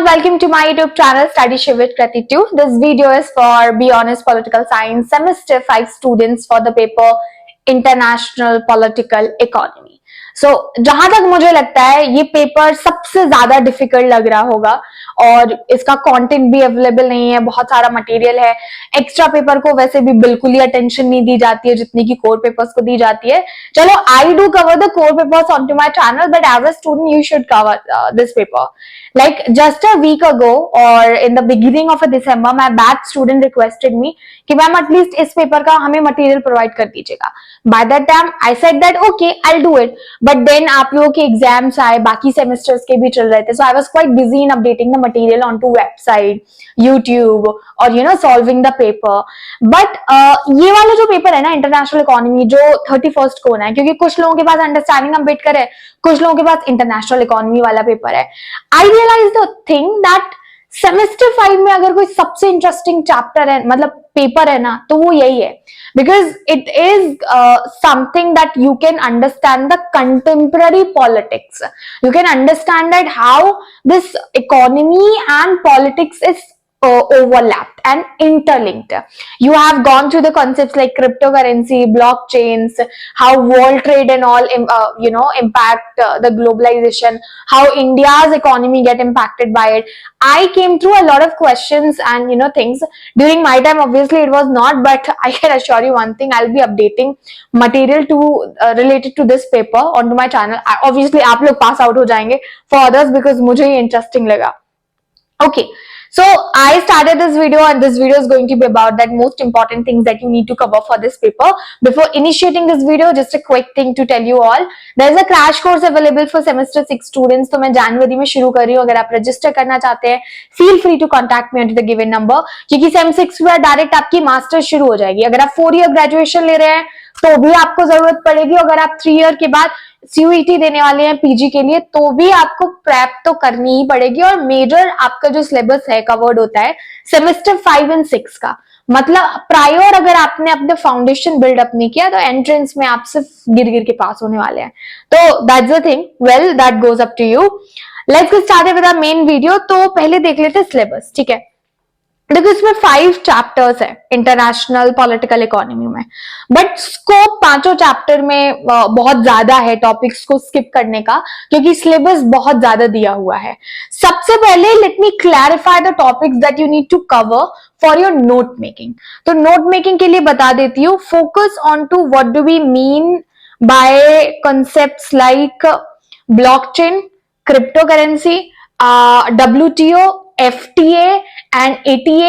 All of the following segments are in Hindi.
welcome to my YouTube channel Study Shiv with Krati 2. This video is for Be Honest Political Science Semester 5 students for the paper International Political Economy. So, जहां तक मुझे लगता है ये पेपर सबसे ज्यादा डिफिकल्ट लग रहा होगा और इसका कंटेंट भी अवेलेबल नहीं है, बहुत सारा मटेरियल है। एक्स्ट्रा पेपर को वैसे भी बिल्कुल ही अटेंशन नहीं दी जाती है जितनी की कोर पेपर्स को दी जाती है। चलो, I do cover the core papers on to my channel, but as a student you should cover this paper. Like just a week ago or in the beginning of a December, my batch student requested me कि मैम एटलीस्ट इस पेपर का हमें मटेरियल प्रोवाइड कर दीजिएगा. By that time I said that okay, I'll do it. But then आप लोगों के एग्जाम्स आए, बाकी सेमेस्टर्स के भी चल रहे थे, so I was quite busy in updating the material onto website, YouTube और solving the paper. But ये वाला जो पेपर है ना इंटरनेशनल इकोनॉमी, जो 31st को होना है, क्योंकि कुछ लोगों के पास अंडरस्टैंडिंग अम्बेडकर है, कुछ लोगों के पास इंटरनेशनल इकोनॉमी वाला पेपर है. I realize the thing that semester 5 में अगर कोई सबसे इंटरेस्टिंग चैप्टर है, मतलब पेपर है ना, तो वो यही है. Because it is something that you can understand the contemporary politics. You can understand that how this economy and politics is overlapped and interlinked. You have gone through the concepts like cryptocurrency, blockchains, how world trade and all impact the globalization, how India's economy get impacted by it. I came through a lot of questions and things during my time. Obviously it was not, but I can assure you one thing, I'll be updating material to related to this paper onto my channel. Obviously आप लोग pass out हो जाएंगे, for others because मुझे ये interesting लगा. Okay, so I started this video and this video is going to be about that most important things that you need to cover for this paper. Before initiating this video, just a quick thing to tell you all. There is a crash course available for semester 6 students. तो मैं जनवरी में शुरू कर रही हूँ. अगर आप रजिस्टर करना चाहते हैं, feel free to contact me onto the given number. क्योंकि सेम 6 में डायरेक्ट आपकी मास्टर शुरू हो जाएगी. अगर आप 4 ईयर ग्रेजुएशन ले रहे हैं तो भी आपको जरूरत पड़ेगी. अगर आप 3 ईयर के बाद CUET देने वाले हैं पीजी के लिए तो भी आपको प्रेप तो करनी ही पड़ेगी. और मेजर आपका जो सिलेबस है कवर्ड होता है सेमेस्टर 5 एंड 6 का. मतलब प्रायर अगर आपने अपने फाउंडेशन बिल्डअप नहीं किया तो एंट्रेंस में आप सिर्फ गिर गिर के पास होने वाले हैं. तो that's the thing. Well, that goes up to you. Let's get started with our main video. तो पहले देख लेते हैं सिलेबस. ठीक है, देखो इसमें 5 चैप्टर्स है इंटरनेशनल पॉलिटिकल इकोनॉमी में, बट स्कोप 5 चैप्टर में बहुत ज्यादा है टॉपिक्स को स्किप करने का, क्योंकि सिलेबस बहुत ज्यादा दिया हुआ है. सबसे पहले let me clarify the topics that you need to cover for your note making. तो नोट मेकिंग के लिए बता देती हूँ, focus on to what do we mean by concepts like blockchain, cryptocurrency, WTO, FTA and ATA.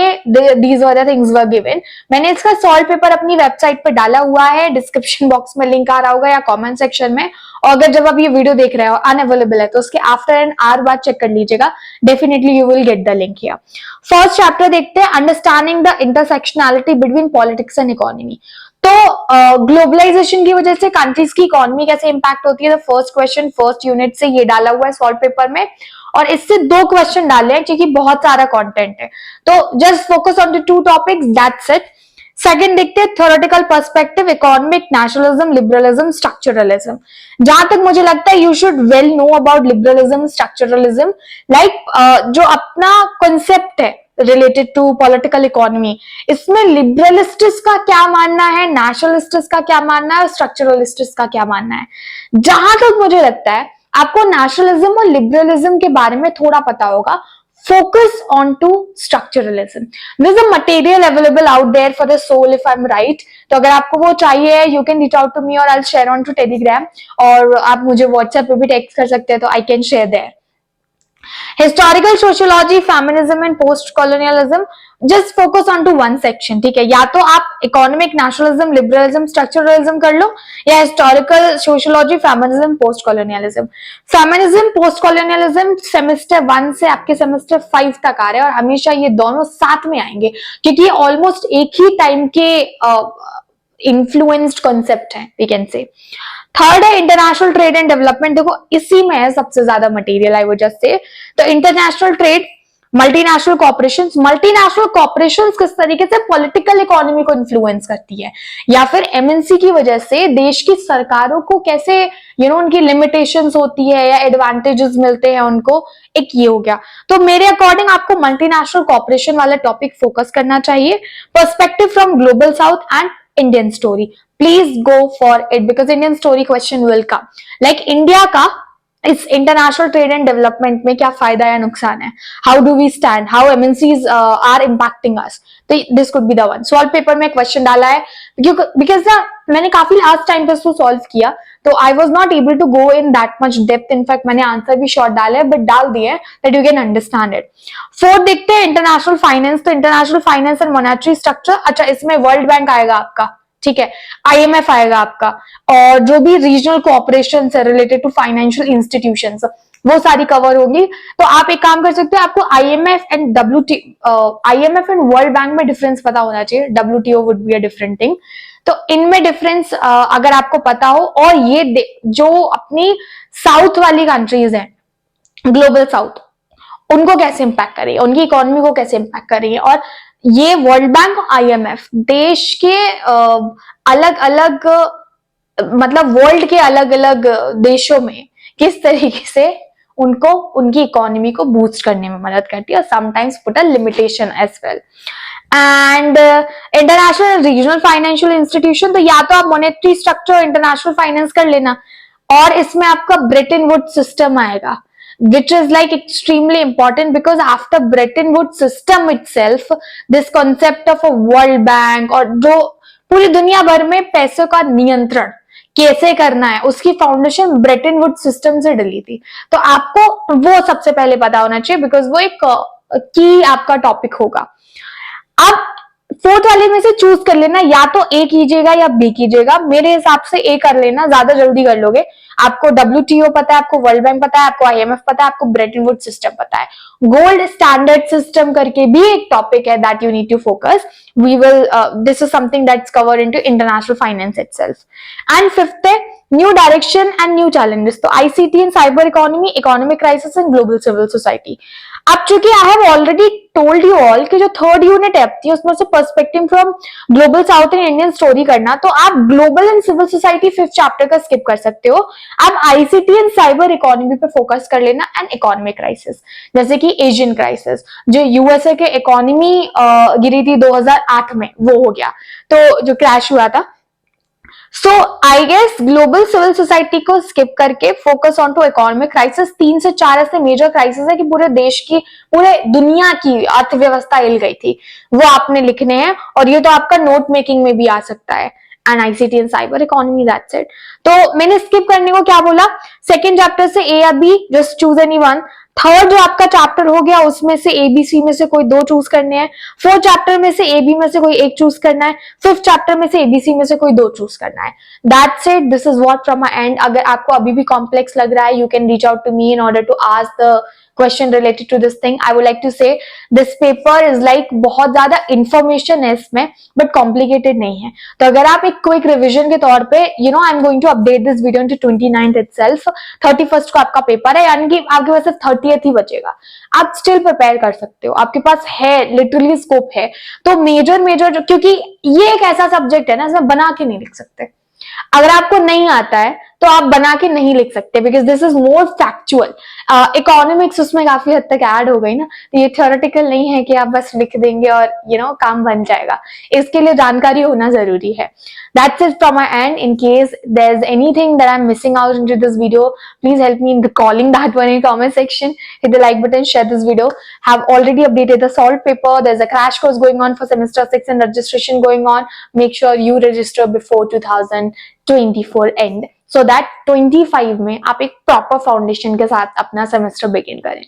These were the things were given. मैंने इसका सॉल्व पेपर अपनी वेबसाइट पर डाला हुआ है, डिस्क्रिप्शन बॉक्स में लिंक आ रहा होगा या कमेंट सेक्शन में. और अगर जब आप ये वीडियो देख रहे हो अनअवेलेबल है तो उसके आफ्टर एन आवर बाद चेक कर लीजिएगा. Definitely you will get the link here. First chapter देखते हैं, understanding the intersectionality between politics and economy. तो ग्लोबलाइजेशन की वजह से कंट्रीज की इकोनॉमी कैसे इंपैक्ट होती है. फर्स्ट क्वेश्चन फर्स्ट यूनिट से ये डाला हुआ है सॉल्व पेपर में, और इससे 2 क्वेश्चन डाले हैं क्योंकि बहुत सारा कंटेंट है. तो just focus on the 2 topics, that's it. Second देखते हैं theoretical perspective, economic nationalism, liberalism, structuralism. जहां तक मुझे लगता है you should well know about liberalism, structuralism. Like जो अपना कॉन्सेप्ट है रिलेटेड टू पॉलिटिकल इकोनॉमी, इसमें लिबरलिस्टिस का क्या मानना है, नेशनलिस्टिस का क्या मानना है और स्ट्रक्चरलिस्टिस का क्या मानना है. जहां तक मुझे लगता है आपको नेशनलिज्म और लिबरलिज्म के बारे में थोड़ा पता होगा. Focus on to structuralism. There's a material available out there for the soul if I'm right. तो अगर आपको वो चाहिए you can reach out to me or I'll share on to Telegram, और आप मुझे WhatsApp पे भी टेक्स्ट कर सकते हैं तो I can share there. Historical sociology, feminism and post colonialism. Just focus on to one section. ठीक है, या तो आप इकोनॉमिक नेशनलिज्म, लिबरलिज्म, स्ट्रक्चरलिज्म कर लो, या historical sociology, feminism, post colonialism. Feminism, post colonialism semester 1 से आपके सेमेस्टर 5 तक आ रहे हैं, और हमेशा ये दोनों साथ में आएंगे क्योंकि ऑलमोस्ट एक ही टाइम के इन्फ्लुएंस्ड कॉन्सेप्ट है, वी कैन से. थर्ड है इंटरनेशनल ट्रेड एंड डेवलपमेंट. देखो इसी में है सबसे ज्यादा material, I would just say. तो इंटरनेशनल ट्रेड मल्टीनेशनल कॉर्पोरेशंस किस तरीके से पॉलिटिकल इकोनॉमी को इन्फ्लुएंस करती है, या फिर एमएनसी की वजह से देश की सरकारों को कैसे उनकी लिमिटेशंस होती है या एडवांटेजेस मिलते हैं उनको, एक ये हो गया। तो मेरे अकॉर्डिंग आपको मल्टीनेशनल कॉर्पोरेशन वाला टॉपिक फोकस करना चाहिए, perspective from global south and Indian story. Please go for it because Indian story question will come. Like India का इस इंटरनेशनल ट्रेड एंड डेवलपमेंट में क्या फायदा या नुकसान है, how do we stand, how MNCs are impacting us, तो this could be the one. Solve paper में क्वेश्चन डाला है बिकॉज ना मैंने काफी लास्ट टाइम पे उसको सॉल्व किया, तो I was not able to go in that much depth. In fact मैंने आंसर भी शॉर्ट डाले हैं बट डाल दिए that you can understand it. Fourth देखते हैं इंटरनेशनल फाइनेंस। तो international finance and monetary structure, अच्छा इसमें वर्ल्ड बैंक आएगा आपका, ठीक है, आईएमएफ आएगा आपका, और जो भी रीजनल कोऑपरेशन है रिलेटेड टू फाइनेंशियल इंस्टीट्यूशंस वो सारी कवर होगी। तो आप एक काम कर सकते हो, आपको IMF and IMF and world bank में डिफरेंस पता होना चाहिए, WTO would be a different thing. तो इनमें डिफरेंस अगर आपको पता हो, और ये जो अपनी साउथ वाली कंट्रीज हैं, ग्लोबल साउथ, उनको कैसे इंपैक्ट कर रही है, उनकी इकोनॉमी को कैसे इंपैक्ट कर रही है, और ये वर्ल्ड बैंक और आईएमएफ देश के अलग अलग मतलब वर्ल्ड के अलग अलग देशों में किस तरीके से उनको उनकी इकोनॉमी को बूस्ट करने में मदद करती है, और sometimes put a limitation as well. And international regional financial institution, तो या तो आप मॉनेटरी स्ट्रक्चर इंटरनेशनल फाइनेंस कर लेना, और इसमें आपका ब्रेटन वुड्स सिस्टम आएगा, which is like extremely important because after Bretton Woods system itself, this concept of a World Bank और जो पूरी दुनिया भर में पैसों का नियंत्रण कैसे करना है उसकी फाउंडेशन ब्रेटन वुड्स सिस्टम से डली थी। तो आपको वो सबसे पहले पता होना चाहिए बिकॉज वो एक की आपका टॉपिक होगा। अब फोर्थ वाले में से चूज कर लेना, या तो ए कीजिएगा या बी कीजिएगा। मेरे हिसाब से ए कर लेना, ज्यादा जल्दी कर लोगे। आपको डब्ल्यूटीओ पता है, आपको वर्ल्ड बैंक पता है, आपको आईएमएफ पता है, आपको ब्रेटन वुड्स सिस्टम पता है। गोल्ड स्टैंडर्ड सिस्टम करके भी एक टॉपिक है that you need to focus. We will this is something that's covered into international finance itself. And fifth है new direction and new challenges. तो ICT and cyber economy, economic crisis and global civil society. अब चूंकि I have already told you all कि जो थर्ड यूनिट है उसमें से perspective from global south and Indian story करना, तो आप global and civil society fifth chapter का स्किप कर सकते हो। आप आईसीटी एंड साइबर इकोनॉमी पे फोकस कर लेना एंड इकोनॉमिक क्राइसिस, जैसे कि एशियन क्राइसिस, जो यूएसए के इकोनॉमी गिरी थी 2008 में, वो हो गया, तो जो क्रैश हुआ था। So I guess global civil society को स्किप करके focus on to economic crisis. 3 से 4 ऐसे मेजर क्राइसिस है कि पूरे देश की, पूरे दुनिया की अर्थव्यवस्था हिल गई थी, वो आपने लिखने हैं, और ये तो आपका नोट मेकिंग में भी आ सकता है। And ICT and cyber economy, that's it. तो मैंने स्किप करने को क्या बोला, सेकेंड चैप्टर से ए या B, just choose any one. Third जो आपका चैप्टर हो गया उसमें से एबीसी में से कोई 2 चूज करने हैं। फोर्थ चैप्टर में से एबी में से कोई 1 चूज करना है। फिफ्थ चैप्टर में से एबीसी में से कोई 2 चूज करना है। That's it, this is what from my end. अगर आपको अभी भी कॉम्प्लेक्स लग रहा है, you can reach out to me in order to ask the question related to this thing. I would like to say this paper is like बहुत ज्यादा इंफॉर्मेशन है इसमें, बट कॉम्प्लिकेटेड नहीं है। तो अगर आप एक क्विक रिविजन के तौर पे, you know, I am going to update this video into 29th itself. 31st को आपका पेपर है, यानी कि आपके पास सिर्फ 30th ही बचेगा। आप स्टिल प्रिपेयर कर सकते हो, आपके पास है, लिटरली स्कोप है। तो मेजर क्योंकि ये एक ऐसा सब्जेक्ट है ना, इसमें बना के नहीं लिख सकते। अगर आपको नहीं आता है तो आप बना के नहीं लिख सकते, because this is more factual. Economics उसमें काफी हद तक ऐड हो गई ना, तो ये थ्योरेटिकल नहीं है कि आप बस लिख देंगे और काम बन जाएगा। इसके लिए जानकारी होना जरूरी है। That's it from my end. In case there's anything that I'm missing out into this video, please help me in recalling that one in comment section. Hit the like button, share this video. Have already updated the solved paper. There's a crash course going on for semester 6 and registration going on. Make sure you register before 2024 end, so that 25 में आप एक proper foundation के साथ अपना semester begin करें.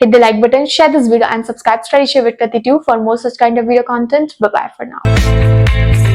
Hit the like button, share this video and subscribe Study Share with Krati 2 for more such kind of video content. Bye bye for now.